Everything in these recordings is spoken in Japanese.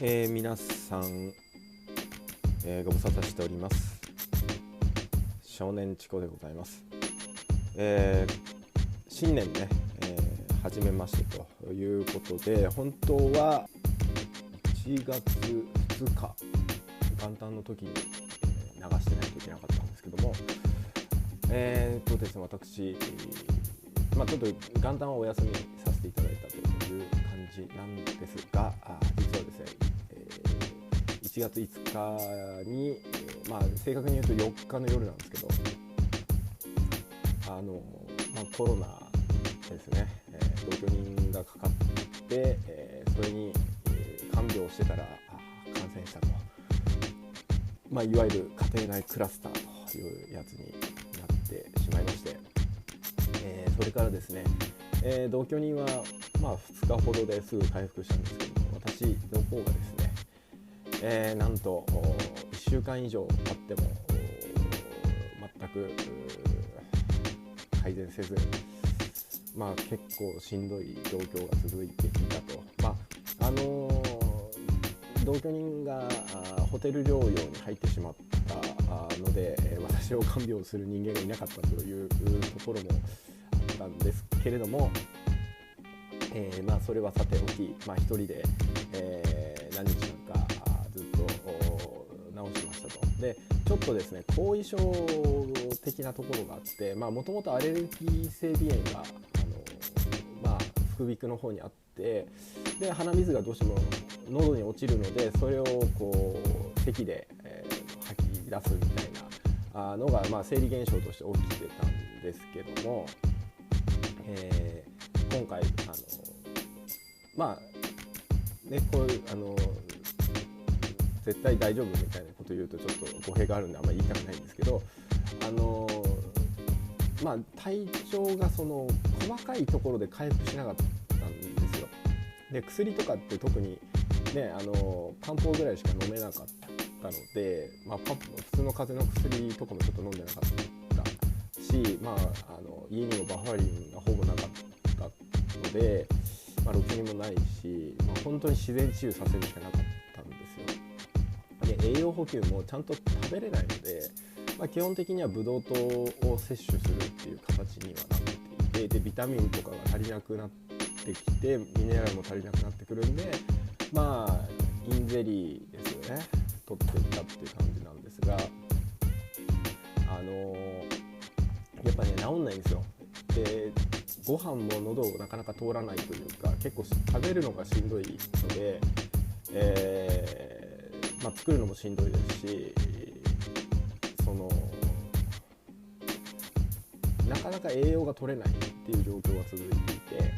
皆さん、ご無沙汰しております。少年チコでございます。新年ね、始めましてということで、本当は1月2日元旦の時に、流してないといけなかったんですけども、ですね、私、ちょっと元旦はお休みさせていただいたという感じなんですが、実はですね、1月5日に、正確に言うと4日の夜なんですけど、コロナですね、同居人がかかって、それに、看病してたら感染したと、いわゆる家庭内クラスターというやつになってしまいまして、それからですね、同居人は2日ほどですぐ回復したんですけども、私の方がですね、なんと1週間以上経っても全く改善せず、結構しんどい状況が続いていたと。同居人がホテル療養に入ってしまったので、私を看病する人間がいなかったというところもあったんですけれども、それはさておき、一人で、何日間かずっと治しましたと。で、ちょっとですね、後遺症的なところがあって、もともとアレルギー性鼻炎が副鼻腔の方にあって、で鼻水がどうしても喉に落ちるので、それをこう咳で、吐き出すみたいなのが、生理現象として起きてたんですけども、今回こういう絶対大丈夫みたいなことを言うとちょっと語弊があるんであんまり言いたくないんですけど、体調がその細かいところで回復しなかったんですよ。で、薬とかって特にね、漢方ぐらいしか飲めなかったので、普通の風邪の薬とかもちょっと飲んでなかったし、家にもバファリンがほぼなかったので、ろくにもないし、本当に自然治癒させるしかなかったんですよ。で、栄養補給もちゃんと食べれないので、基本的にはブドウ糖を摂取するっていう形にはなっていて、でビタミンとかが足りなくなってきて、ミネラルも足りなくなってくるんで、銀ゼリーですよね、取っていったっていう感じなんですが、やっぱね、治んないんですよ。で、ご飯も喉をなかなか通らないというか、結構食べるのがしんどいので、作るのもしんどいですし、なかなか栄養が取れないっていう状況が続いていて、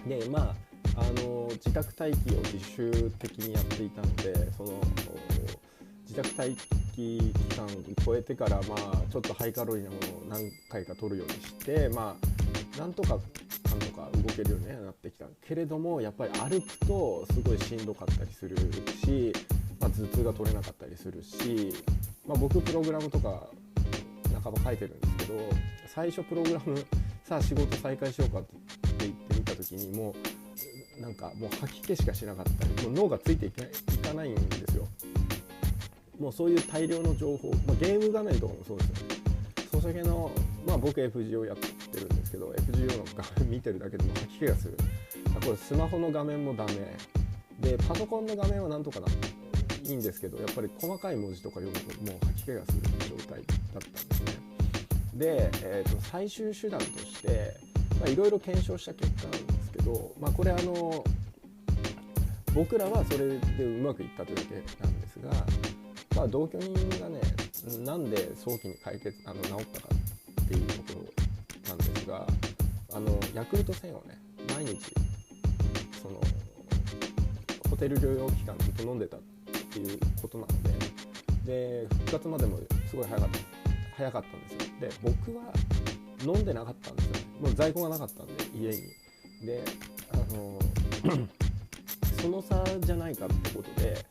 で自宅待機を自主的にやっていたので、その自宅待機期間を超えてから、ちょっとハイカロリーなものを何回か取るようにして、なんとか動けるようになってきたけれども、やっぱり歩くとすごいしんどかったりするし、頭痛が取れなかったりするし、僕プログラムとか半ば書いてるんですけど、最初プログラムさあ仕事再開しようかって言ってみた時に、もう吐き気しかしなかったり、もう脳がついていかないんですよ。もうそういう大量の情報、ゲーム画面とかもそうですよね。ソシャゲの、僕 FGO やってるんですけど、 FGO の画面見てるだけでも吐き気がする。これスマホの画面もダメで、パソコンの画面はなんとかいいんですけど、やっぱり細かい文字とか読むともう吐き気がする状態だったんですね。で、最終手段としていろいろ検証した結果なんですけど、これ僕らはそれでうまくいったというだけなんですが、同居人がね、なんで早期に治ったかっていうところなんですが、ヤクルト1000をね、毎日そのホテル療養期間ずっと飲んでたっていうことなので、復活までもすごい早かったんですよ。で、僕は飲んでなかったんですよね。もう在庫がなかったんで、家に。で、その差じゃないかってことで、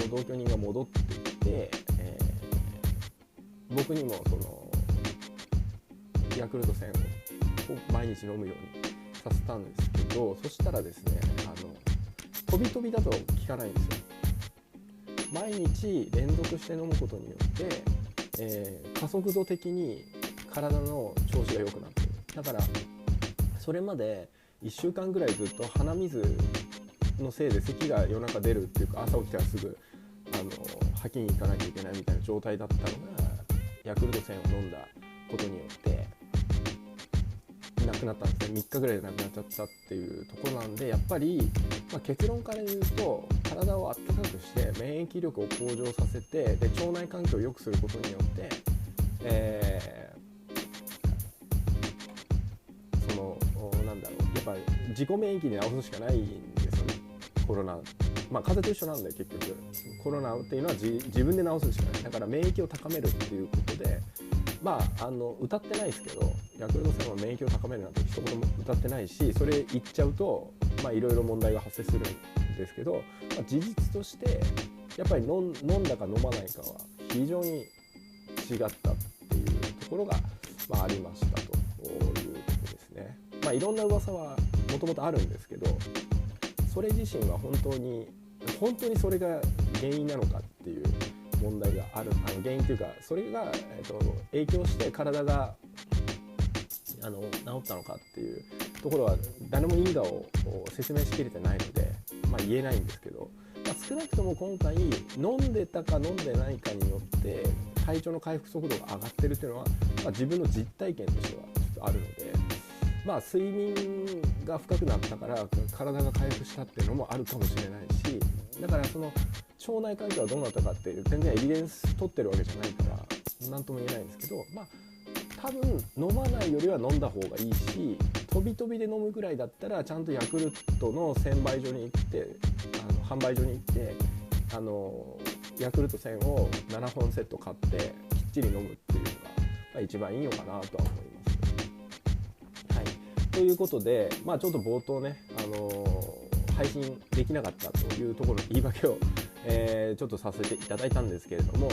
同居人が戻ってきて、僕にもそのヤクルト1000を毎日飲むようにさせたんですけど、そしたらですね、飛び飛びだと効かないんですよ。毎日連続して飲むことによって、加速度的に体の調子が良くなってる。だからそれまで1週間ぐらいずっと鼻水のせいで咳が夜中出るっていうか、朝起きたらすぐ吐きに行かなきゃいけないみたいな状態だったのが、ヤクルト1000を飲んだことによってなくなったんですね。3日ぐらいでなくなっちゃったっていうところなんで、やっぱり、結論から言うと、体を温かくして免疫力を向上させて、で腸内環境を良くすることによって、やっぱり自己免疫で治すしかないんですよね。コロナ、風邪と一緒なんで、結局コロナっていうのは自分で治すしかない。だから免疫を高めるっていうことで、歌ってないですけど、ヤクルト1000は免疫を高めるなんて一言も歌ってないし、それ言っちゃうといろいろ問題が発生するんですけど、事実としてやっぱり飲んだか飲まないかは非常に違ったっていうところが、ありましたということですね。いろんな噂はもともとあるんですけど、それ自身は本当にそれが原因なのかっていう問題がある。原因というか、それが、影響して体が治ったのかっていうところは誰も因果を説明しきれてないので、言えないんですけど、少なくとも今回飲んでたか飲んでないかによって体調の回復速度が上がってるっていうのは、自分の実体験としてはちょっとあるので、睡眠が深くなったから体が回復したっていうのもあるかもしれないし、だからその腸内環境はどうなったかっていう全然エビデンス取ってるわけじゃないから何とも言えないんですけど、多分飲まないよりは飲んだ方がいいし、飛び飛びで飲むぐらいだったらちゃんとヤクルトの専売所に行って販売所に行ってヤクルト1000を7本セット買ってきっちり飲むっていうのが一番いいのかなとは思います。はい、ということで、ちょっと冒頭ね、配信できなかったというところの言い訳を、ちょっとさせていただいたんですけれども、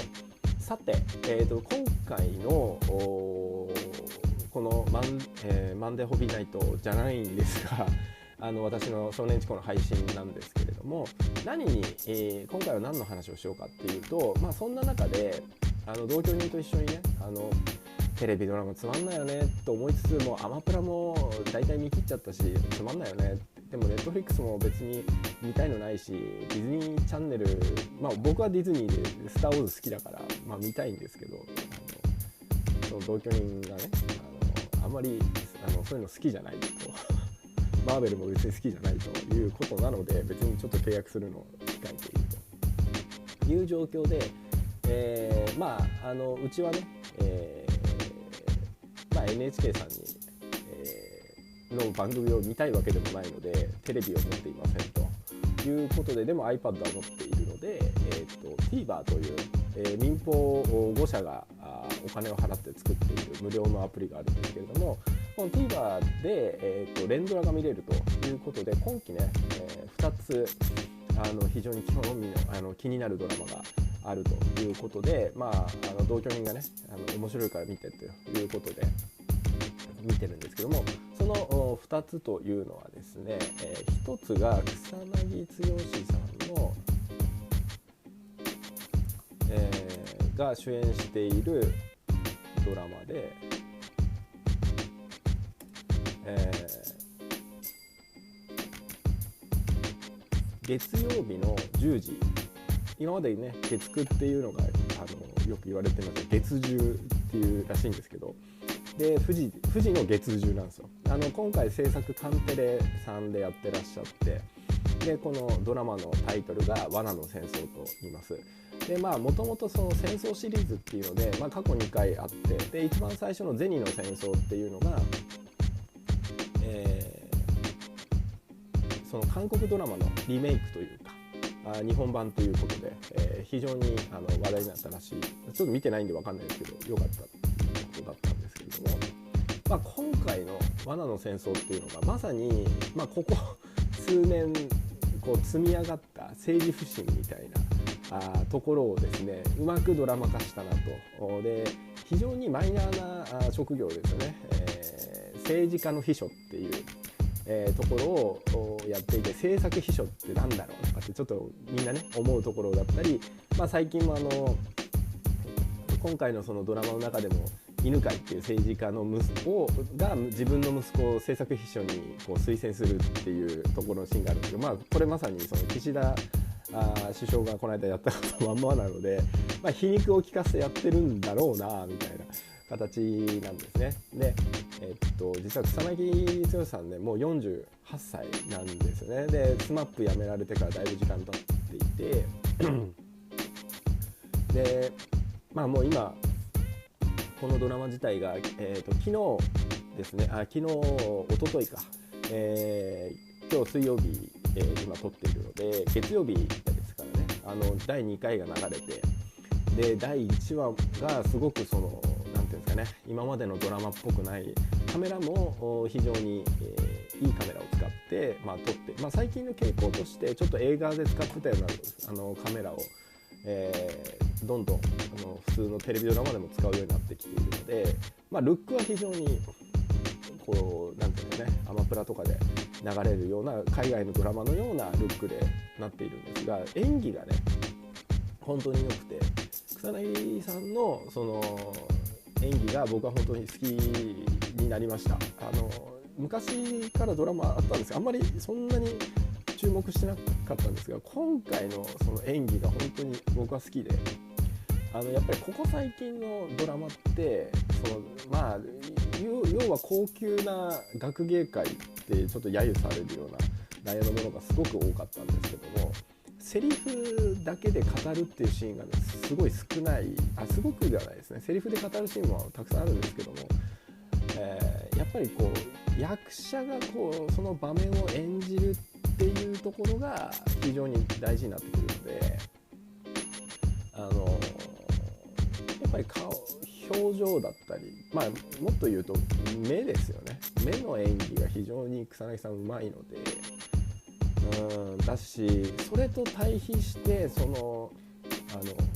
さて、今回のこのマンデーホビーナイトじゃないんですが、私の少年チコの配信なんですけれども、今回は何の話をしようかっていうと、そんな中で同居人と一緒にね、テレビドラマつまんないよねと思いつつも、アマプラも大体見切っちゃったしつまんないよね、でもネットフリックスも別に見たいのないし、ディズニーチャンネル、僕はディズニーでスター・ウォーズ好きだから、見たいんですけど、その同居人がね、あんまりそういうの好きじゃないとマーベルも別に好きじゃないということなので、別にちょっと契約するのを控えているという状況で、うちはね、NHK さんに、の番組を見たいわけでもないのでテレビを持っていませんということで、でも iPad は持っているので、TVer という、民放5社がお金を払って作っている無料のアプリがあるんですけれども、この TVer で、連ドラが見れるということで、今期ね、2つ非常に気になるドラマがあるということで、同居人がね面白いから見てということで見てるんですけども、その2つというのはですね、1つが草薙剛さんの、が主演しているドラマで、月曜日の10時、今までね月9っていうのがよく言われてます。月10っていうらしいんですけど、で富士の月10なんですよ。今回制作カンテレさんでやってらっしゃって、でこのドラマのタイトルが罠の戦争と言います。でもともとその戦争シリーズっていうので、過去2回あって、で一番最初の銭の戦争っていうのが、その韓国ドラマのリメイクというか日本版ということで、非常に話題になったらしい。ちょっと見てないんで分かんないですけど、良かったことだったんですけれども、今回の罠の戦争っていうのがまさに、ここ数年積み上がった政治不信みたいなところをですね、うまくドラマ化したなと。で非常にマイナーな職業ですよね、政治家の秘書っていうところをやっていて、制作秘書ってなんだろうとかってちょっとみんなね思うところだったり、最近も今回のそのドラマの中でも犬飼っていう政治家の息子が自分の息子を政策秘書にこう推薦するっていうところのシーンがあるんですけど、これまさにその岸田首相がこの間やったことまんまなので、皮肉を利かせてやってるんだろうなみたいな形なんですね。で、実は草薙剛さんね、もう48歳なんですよね。で SMAP 辞められてからだいぶ時間経っていてで、もう今このドラマ自体が、昨日ですね、昨日一昨日か、今日水曜日、今撮っているので月曜日ですからね、第2回が流れて、で第1話がすごくそのなんていうんですかね、今までのドラマっぽくないカメラも非常に、いいカメラを使って、撮って、最近の傾向としてちょっと映画で使ってたようなカメラを、どんどん普通のテレビドラマでも使うようになってきているので、ルックは非常にこうなんていうのね、アマプラとかで流れるような海外のドラマのようなルックでなっているんですが、演技がね本当に良くて、草薙さんのその演技が僕は本当に好きになりました。昔からドラマあったんですが、あんまりそんなに注目してなかったんですが、今回のその演技が本当に僕は好きで、やっぱりここ最近のドラマって要は高級な学芸会ってちょっと揶揄されるような内容のものがすごく多かったんですけども、セリフだけで語るっていうシーンが、ね、すごい少ない、すごくではないですね。セリフで語るシーンもたくさんあるんですけども、やっぱりこう役者がこうその場面を演じるっていうところが非常に大事になってくるので、やっぱり表情だったり、もっと言うと目ですよね。目の演技が非常に草薙さんうまいので、だし、それと対比してその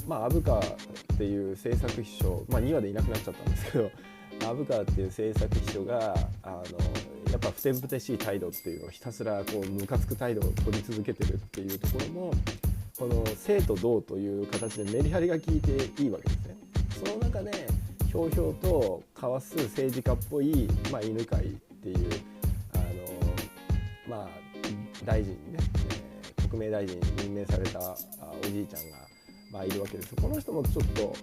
虻川っていう制作秘書、2話でいなくなっちゃったんですけど、虻川っていう制作秘書がやっぱふてぶてしい態度っていうのをひたすらこうムカつく態度を取り続けてるっていうところも、この生と同という形でメリハリが効いていいわけですね。その中でひょうひょうと交わす政治家っぽい、犬飼っていう大臣にね、特命大臣に任命されたおじいちゃんが、いるわけです。この人もちょっと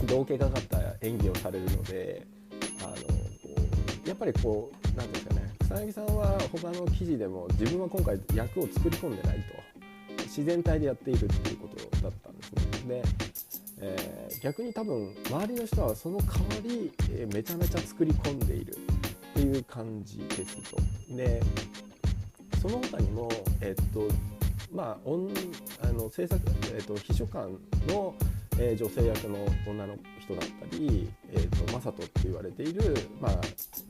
道化かかった演技をされるので、やっぱりこうなんていうんですかね、草薙さんは他の記事でも自分は今回役を作り込んでないと、自然体でやっているっていうことだったんですね。で、逆に多分周りの人はその代わり、めちゃめちゃ作り込んでいるっていう感じですと。でその他にも、制作、秘書官の、女性役の女の人だったり、マサトって言われている、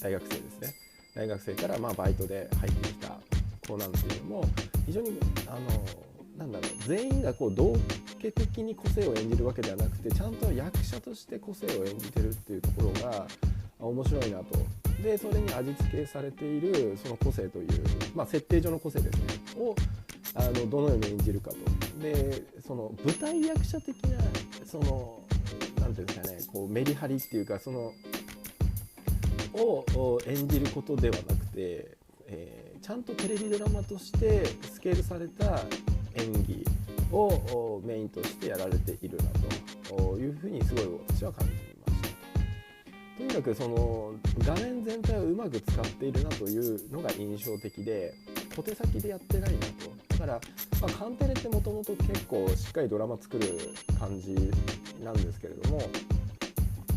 大学生ですね。大学生からバイトで入ってきた子なんていうのも非常に全員がこう同化的に個性を演じるわけではなくて、ちゃんと役者として個性を演じてるっていうところが面白いなと。でそれに味付けされているその個性という、設定上の個性ですねをどのように演じるかと。でその舞台役者的なそのなんていうんですかね、こうメリハリっていうか、そのを演じることではなくて、ちゃんとテレビドラマとしてスケールされた演技をメインとしてやられているなというふうにすごい私は感じました。とにかくその画面全体をうまく使っているなというのが印象的で、小手先でやってないなと。だから、カンテレってもともと結構しっかりドラマ作る感じなんですけれども、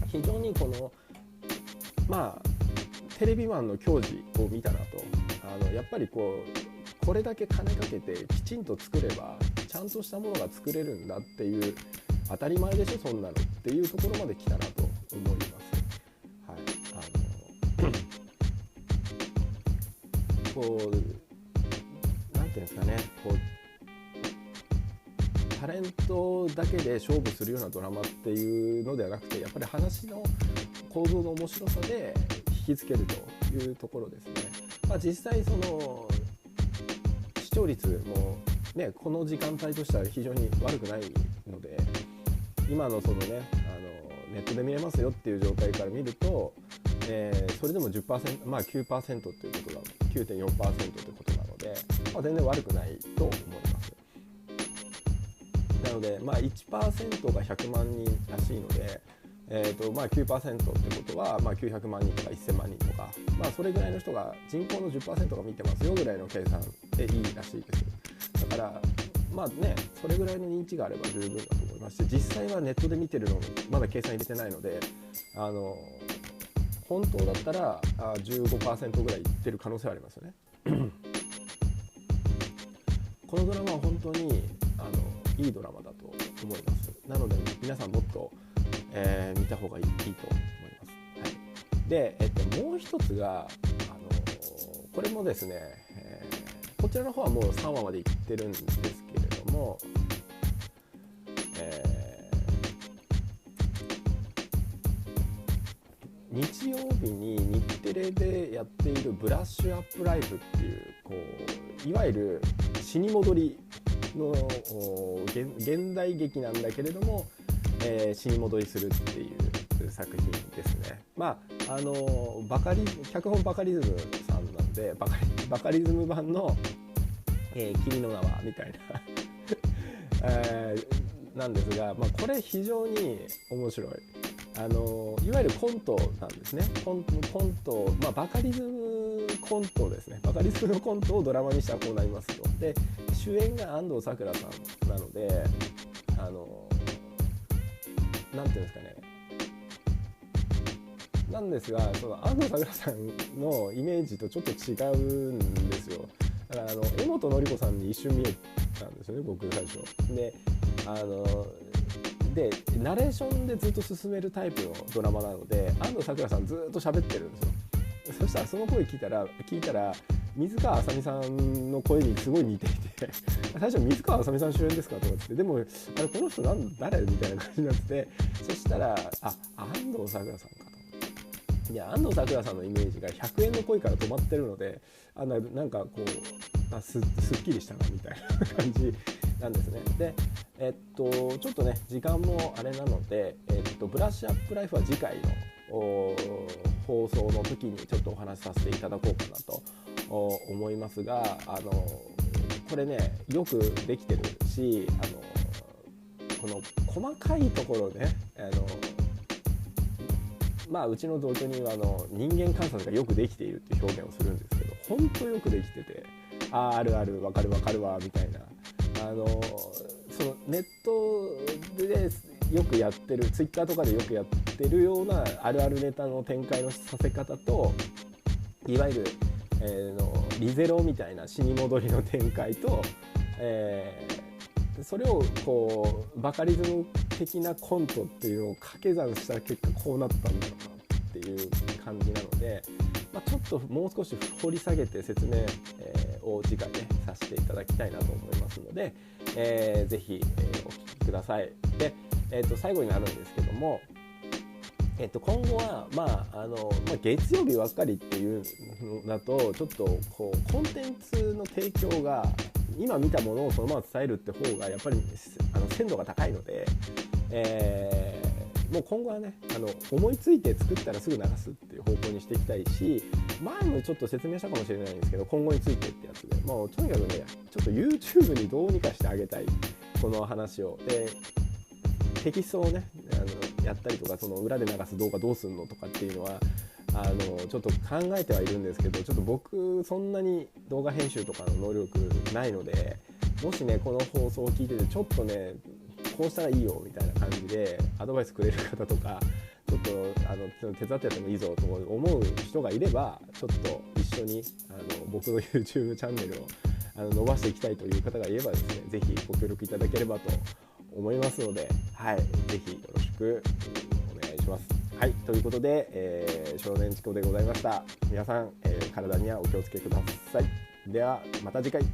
非常にこのテレビマンの矜持を見たなと。やっぱりこれだけ金かけてきちんと作ればちゃんとしたものが作れるんだっていう、当たり前でしょそんなのっていうところまで来たなと思います。なんていうんですかね、タレントだけで勝負するようなドラマっていうのではなくて、やっぱり話の構造の面白さで引きつけるというところですね。実際その視聴率もね、この時間帯としては非常に悪くないので、今のそのねネットで見れますよっていう状態から見ると、それでも 10%、9% ということなので 9.4% ということなので、全然悪くないと思います。なので、1% が100万人らしいので、9% ってことは、900万人とか1000万人とか、それぐらいの人が人口の 10% が見てますよぐらいの計算でいいらしいです。だからそれぐらいの認知があれば十分だと思いますし、実際はネットで見てるのまだ計算入れてないので、本当だったら15% ぐらいいってる可能性はありますよねこのドラマは本当にいいドラマだと思います。なので皆さんもっと、見た方がいいと思います。はい、で、もう一つがこれもですね、こちらの方はもう3話までいってるんですけれども、日曜日に日テレでやっているブラッシュアップライフっていう、いわゆる死に戻りの現代劇なんだけれども、死に戻りするっていう作品ですね。脚本バカリズムさんなんで、バカリズム版の、君の名はみたいな、なんですが、これ非常に面白い。いわゆるコントなんですね。コント、バカリズムコントですね。バカリズムのコントをドラマにしたらこうなりますと。で、主演が安藤サクラさんなので、なんていうんですかね。なんですが、その安藤サクラさんのイメージとちょっと違うんですよ。だから江本典子さんに一瞬見えたんですよね、僕最初。でナレーションでずっと進めるタイプのドラマなので、安藤サクラさんずっと喋ってるんですよ。そしたらその声聞いたら水川あさみさんの声にすごい似ていて最初水川あさみさん主演ですかとかって、でもこの人誰みたいな感じになってて、そしたら安藤サクラさんかと。いや、安藤サクラさんのイメージが100円の恋から止まってるので、なんかこうすっきりしたなみたいな感じなんですね。でちょっとね時間もあれなので、ブラッシュアップライフは次回の放送の時にちょっとお話しさせていただこうかなと思いますが、これねよくできてるし、この細かいところね、うちの同居人は人間観察がよくできているっていう表現をするんですけど、本当よくできてて、あるあるわかるわみたいな、そのネットでよくやってる、ツイッターとかでよくやってるようなあるあるネタの展開のさせ方と、いわゆる、リゼロみたいな死に戻りの展開と、それをこうバカリズム的なコントっていうのを掛け算した結果こうなったんだろうなっていう感じなので、ちょっともう少し掘り下げて説明、を次回ねさせていただきたいなと思いますので、ぜひ、お聞きください。で、最後になるんですけども、今後は、月曜日ばっかりっていうのだとちょっとこうコンテンツの提供が今見たものをそのまま伝えるって方がやっぱり鮮度が高いので、もう今後はね思いついて作ったらすぐ流すっていう方向にしていきたいし、前もちょっと説明したかもしれないんですけど、今後についてってやつでもうとにかくねちょっと YouTube にどうにかしてあげたいこの話を。でテキストをねやったりとか、その裏で流す動画どうすんのとかっていうのはちょっと考えてはいるんですけど、ちょっと僕そんなに動画編集とかの能力ないので、もしねこの放送を聞いててちょっとねこうしたらいいよみたいな感じでアドバイスくれる方とか、ちょっと手伝ってやってもいいぞと思う人がいれば、ちょっと一緒に僕の YouTube チャンネルを伸ばしていきたいという方がいればですね、ぜひご協力いただければと思いますので、はい、ぜひよろしくお願いします。はい、ということで、少年チコでございました。皆さん、体にはお気をつけください。ではまた次回。